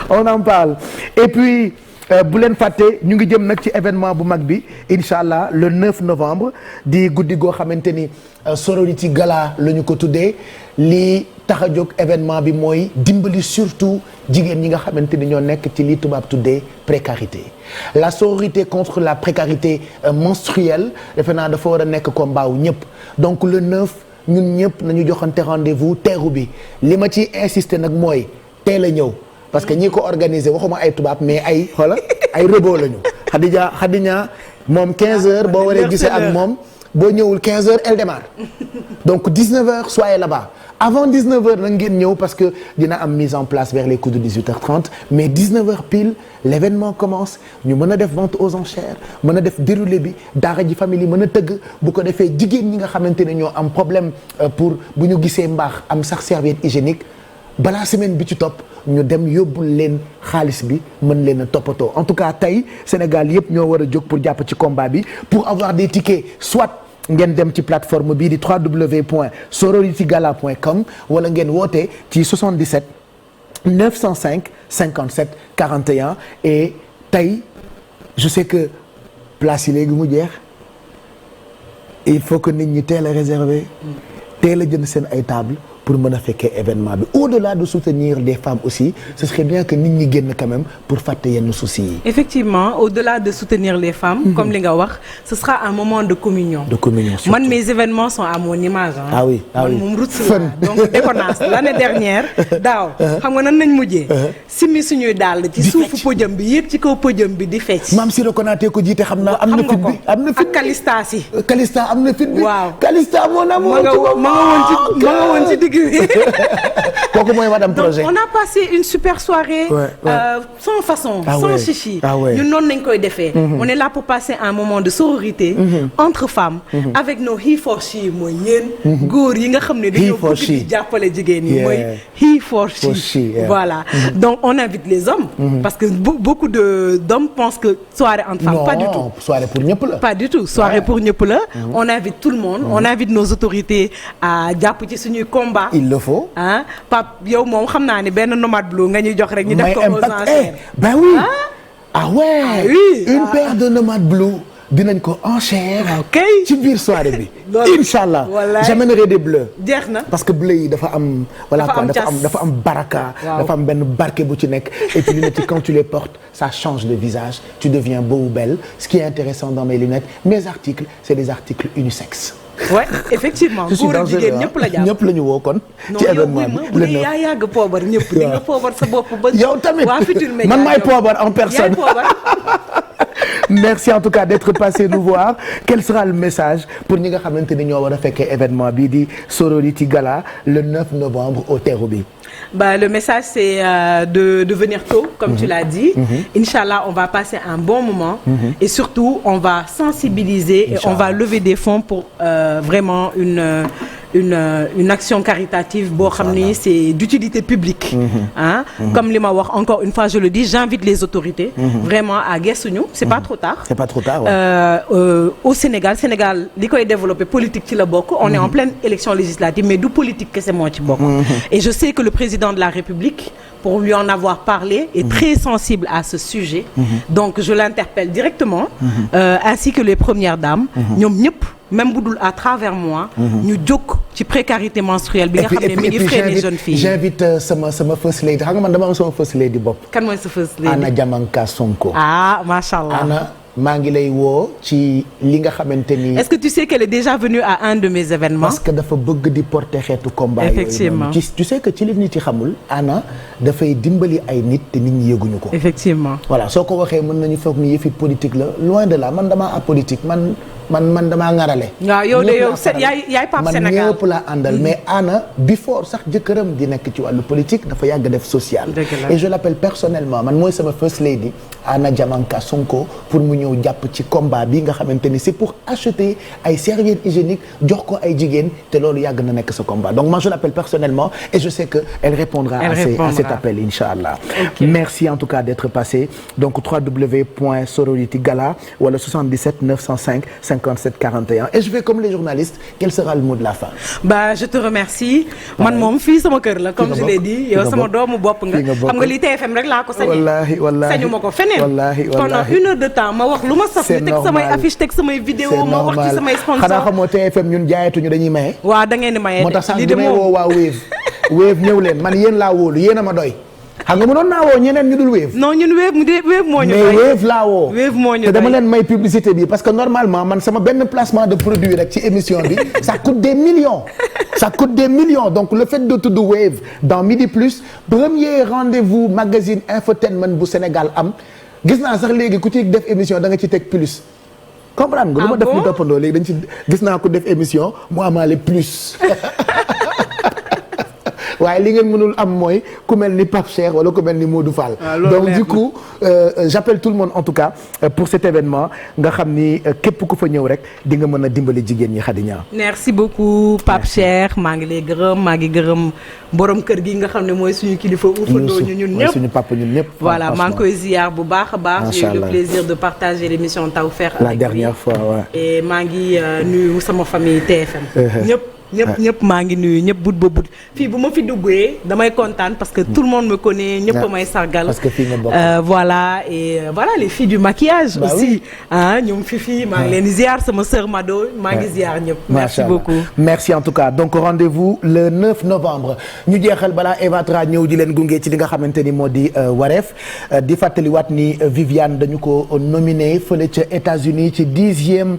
on en parle et puis bu leen fàtte ñu ngi jëm nag ci événement bu mag bi incha allah le 9 novembre di guddi goo xamante ni Sorority Gala la ñu ko tuddee lii tax a jóg événement bi mooy dimbali surtout jigéen ñi nga xamante ni ñoo nekk ci li tubaab tuddee précarité la sororité contre la précarité menstruelle defe naa dafa war a nekk combat wu ñëpp donc le 9 ñun ñëpp nañu joxante rendez-vous teeru bi li ma ci insister nag mooy teel a ñëw parce que ñi ko organiser waxuma ay tubaab mais ay xoola ay reboo lañu Khadija moom 15h boo waree gisee ak moom boo ñëwul 15h elle démarre donc 19h soyez là-bas avant 19h nag ngeen ñëw parce que dina am mise en place vers les coups de 18h30 mais 19h pile l'événement commence ñu mën a def vente aux enchères mën a def déroulé bi daara ji famille mën a tëgg bu ko defee jigéen ñi nga xamante ne ñoo am problème pour bu ñu gisee mbaax am sax serviette hygiénique balaa semaine bi ci topp ñu dem yóbbul leen xaalis bi mën leen a toppatoo en tout cas tey Sénégal yëpp ñoo war a jóg pour jàpp ci combat bi pour avoir des tickets soit ngeen dem ci plateforme bii di www.sororitygala.com wala ngeen woote ci 77 905 57 41 et tey je sais que place yi léegi mu jeex il faut que nit ñi teel a réserver teel a jënd seen ay table pour mën a fekkee événement bi au-delà de soutenir les femmes aussi ce serait bien que nit ñi génn quand même pour fàtte yenn soucis yi. Effectivement au-delà de soutenir les femmes. Comme li nga wax ce sera un moment de communion. Surtout. Man mes événements sont à mon image hein. Ah oui man moom roots la donc déconnance l'année dernière daaw xam nga nan nañ mujjee. simmi suñuy dàll ci suufu podium bi yéeg ci kaw podium bi di fecc. Maam Siro Konaté ko jiite xam naa am na fit bi am na fit ak Kalista si. Kalista am na fit bi. waaw Kalista mon amour. ma nga woon ci digg kooku mooy madame projet. donc on a passé une super soirée. Sans façon. Sans chichi. ñun noonu nañ koy defee. on est là pour passer un moment de sororité. entre femmes. avec nos he for she mooy yéen. góor yi nga xam ne dañoo bëgg di jàppale jigéen ñi mooy he for she. Voilà donc on invite les hommes. parce que beaucoup d'hommes pensent que soirée entre femmes. Pas du tout. Soirée pour ñëpp la. Pas du tout soirée pour ñëpp la. on invite tout le monde. on invite nos autorités à jàpp ci suñuy combat. Il le faut. ah Pape yow moom xam naa ni benn Nomad Blue nga ñuy jox rek ñu def ko aux enchères. Ben oui. Ah ouais. Une paire de Nomad Blue dinañ ko enchère. ok ci biir soirée bi. Inch'Allah. J'amènerai des bleus. jeex na parce que bleu yi dafa am. voilà quoi dafa am baraka. dafa am benn barke bu ci nekk. et puis lunettes yi quand tu les portes ça change de visage tu deviens beau ou belle ce qui est intéressant dans mes lunettes mes articles c'est des articles unisexes. ouais effectivement góor ak jigéen ñëpp la jàpp ñëpp la ñu woo kon. ci événement bi bu dee yaa yàgg poobar ñëpp di nga poobar sa bopp ba. yow tamit waa Futurs Médias man maay poobar en personne. Merci en tout cas d'être passé nous voir. Quel sera le message pour ñi nga xamante ni ñoo war a fekkee événement bii di Sorority Gala le 9 novembre au Terrou-Bi. Bah, le message c'est de venir tôt comme tu l'as dit. Inch'Allah on va passer un bon moment. Et surtout on va sensibiliser et on va lever des fonds pour vraiment une action caritative boo xam ni c'est d'utilité publique. Hein? Comme li ma wax encore une fois je le dis j'invite les autorités. Vraiment à gëstuñu c'est pas trop tard. C'est pas trop tard. Ouais. Au Sénégal li koy développer politique ci la bokk. On est en pleine élection législative mais du politique kese moo ci bokk. Et je sais que le président de la République pour lui en avoir parlé est très sensible à ce sujet. Donc je l'interpelle directement. Ainsi que les premières dames. ñoom ñëpp. Même bu dul à travers moi. ñu jóg ci précarité menstruelle bi nga xam ne mi ngi freiner jeune fille. j'invite sama first lady xam nga man dama am sama first lady bopp. kan mooy sa first lady Anna Diamanka Sonko. ah macha allah Anna maa ngi lay woo ci li nga xamante ni. est-ce que tu sais qu'elle est déjà venue à un de mes événements. parce que dafa bëgg di porter xeetu combat. effectivement tu sais que ci li nit yi xamul Anna dafay dimbali ay nit te nit ñi yëguñu ko. effectivement voilà soo ko waxee mën nañu foog ni yëfi politique la loin de là man damaa apolitique man damaa ngarale. waaw yow de yow yaay Pape Sénégal man ñëpp laa àndal mais Anna before sax jëkkëram di nekk ci wàllu politique dafa yàgg def social. et je l'appelle personnellement man mooy sama first lady Anna Diamanka Sonko pour mu ñëw jàpp ci combat bi nga xamante ni c'est pour acheter ay serviettes hygiéniques jox ko ay jigéen te loolu yàgg na nekk sa combat donc moi je l'appelle personnellement et je sais que elle répondra à cet appel inchallah. Merci en tout cas d'être passé donc www.sororitygala wala 77 905 57 41 et je vais comme les journalistes quel sera le mot de la fin. bah je te remercie. man moom fii sama kër la comme je l'ai dit yow sama doomu bopp nga. xam nga li TFM rek laa ko sañee. wallaahi sañu ma ko feneen. wallaahi pendant une heure de temps ma wax lu ma saf. c'est teg samay affiche teg samay vidéo ma wax ci samay sponsor. xanaa xamoo TFM ñun jaayatuñu dañuy maye. waaw da ngeen di maye moo tax sax damay woo waa Wave ñëw leen man yéen laa wóolu yéen a ma doy. xam nga mënoon naa woo ñeneen ñu dul Wave. non ñun Wave moo ñu doy. mais Wave laa woo. Wave moo ñu doy te dama leen may publicité bi parce que normalement man sama benn placement de produit rek ci émission bi ça coûte des millions. ça coûte des millions donc le fait de tudd Wave dans Midi Plus premier rendez-vous magazine infotainment bu Sénégal am gis naa sax léegi ku ci def émission da nga ci teg plus. comprendre nga lu ma def ñu toppandoo léegi dañ ci gis naa ko def émission mu amaale plus. waaye li ngeen mënul am mooy ku mel ni Pape Cheikh wala ku mel ni Modou Fall. donc du coup j'appelle tout le monde en tout cas pour cet événement nga xam ni képp ku fa ñëw rek di nga mën a dimbali jigéen ñi Khady Niang. merci beaucoup Pape Cheikh maa ngi lay gërëm maa ngi gërëm borom kër gi nga xam ne mooy suñu kilifa uufandoo ñu ñun ñëpp suñu papa ñun ñëpp. voilà maa ngi koy ziar bu baax a baax. j'ai eu le plaisir de partager l'émission Tawfekh la dernière fois ouais. et maa ngi nuyu sama famille TFM. ñëpp maa ngi nuyu ñëpp but ba but fii bu ma fi duggee damay kontaan parce que tout le monde me connaît ñëpp may sargal parce que fii nga bokk voilà et voilà les filles du maquillage aussi ah ñoom Fifi maa ngi leen di ziar sama sœur Mado maa ngi ziar ñëpp merci beaucoup merci en tout cas donc rendez-vous le 9 novembre ñu jeexal balaa Eva Tra ñëw di leen gunge ci li nga xamante ni moo di wareef di fàttaliwaat ni Viviane dañu ko nominé fële ca États-Unis ci 10e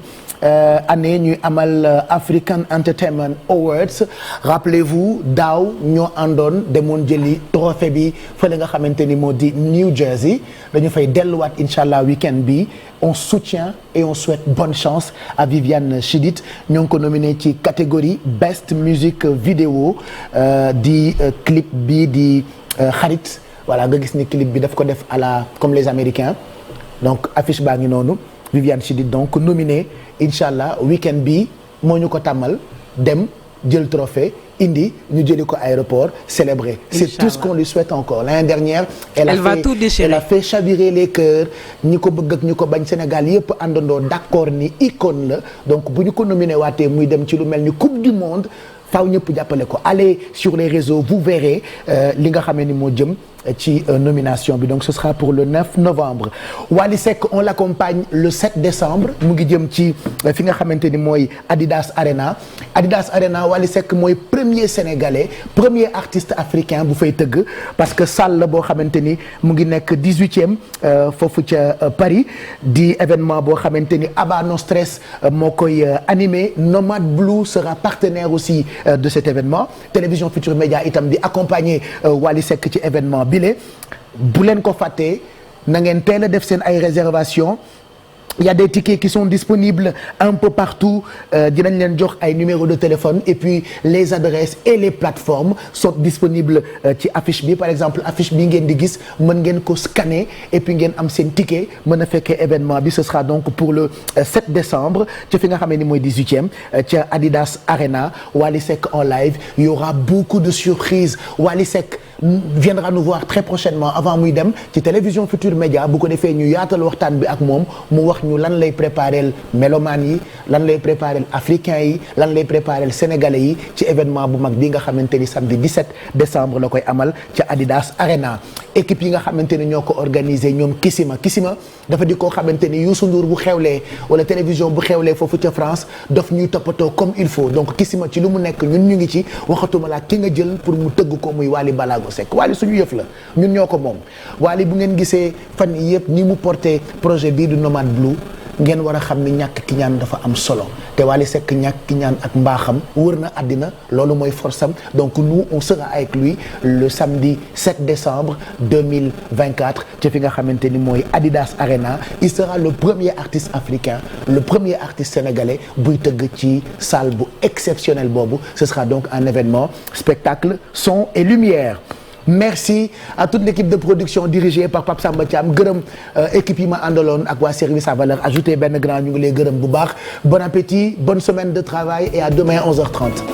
année ñuy amal African Entertainment Awards rappelez-vous daaw ñoo àndoon demoon jëli trophée bi fële nga xamante ni moo di New Jersey dañu fay delluwaat incha allah week-end bi on soutient et on souhaite bonne chance à Viviane Chidid ñoo ngi ko nominé ci catégorie Best Music Video di clip bi di xarit voilà nga gis ni clip bi daf ko def à la comme les Américains donc affiche baa ngi noonu Viviane Chidid donc nominé incha allah week-end bi moo ñu ko tàmmal dem jël trophée indi ñu jëli ko aéroport célébrer c'est Inch'Allah. Tout ce qu'on lui souhaite encore l'année dernière elle va tout déchirer. Elle a fait chavirer les cœurs ñi ko bëgg ak ñi ko bañ Sénégal yëpp àndandoo d'accord ni icône la donc bu ñu ko nominé waatee muy dem ci lu mel ni coupe du monde faaw ñëpp jàppale ko allez sur les réseaux vous verrez li nga xamee ni moo jëm ci nomination bi donc ce sera pour le 9 novembre Wally Seck on l'accompagne le 7 décembre mu ngi jëm ci fi nga xamante ni mooy Adidas Arena Wally Seck mooy premier sénégalais premier artiste africain bu fay tëgg parce que salle la boo xamante ni mu ngi nekk 18e foofu ca Paris di événement boo xamante ni Abba No Stress moo koy animé Nomad Blue sera partenaire aussi de cet événement Télévision Futurs Médias itam di accompagner Wally Seck ci événement bile bu leen ko fàttee na ngeen teel a def seen ay réservations il y a des tickets qui sont disponibles un peu partout dinañ leen jox ay numéros de téléphone et puis les adresses et les plateformes sont disponibles ci affiche bi par exemple affiche bi ngeen di gis mën ngeen ko scanner et puis ngeen am seen ticket mën a fekkee événement bi ce sera donc pour le 7 décembre ci fi nga xam ne ni mooy 18e ca Adidas Arena Wally Seck en live il y aura beaucoup de surprises Wally Seck viendra nous voir très prochainement avant muy dem ci Télévision Futurs Médias bu ko defee ñu yaatal waxtaan bi ak moom mu wax ñu lan lay préparel mélomanes yi lan lay préparel africains yi lan lay préparel sénégalais yi ci événement bu mag bi nga xamante ni samedi 17 décembre la koy amal ca Adidas Arena équipe yi nga xamante ni ñoo ko organisé ñoom Kissima dafa di koo xamante ni Youssou Ndour bu xewlee wala télévision bu xewlee foofu ca France daf ñuy toppatoo comme il faut donc Kissima ci lu mu nekk ñun ñu ngi ci waxatuma la ki nga jël pour mu tëgg ko muy Wally Ballago Seck Wally suñu yëf la ñun ñoo ko moom Wally bu ngeen gisee fan yii yëpp ni mu porté projet bii du Nomad Blue ngeen war a xam ni ñàkk ki ñaan dafa am solo te Wally Seck ñàkk ki ñaan ak mbaaxam wër na àddina loolu mooy force am donc nous on sera avec lui le samedi 7 décembre 2024 ci fi nga xamante ni mooy Adidas Arena il sera le premier artiste africain le premier artiste sénégalais buy tëgg ci salle bu exceptionnel boobu ce sera donc un événement spectacle son et lumière. Merci à toute l'équipe de production dirigée par Pape Samba Thiam gërëm équipe yi ma àndaloon ak waa service à valeur ajoutée benn grand ñu ngi lay gërëm bu baax bon appétit bonne semaine de travail et à demain 11h30.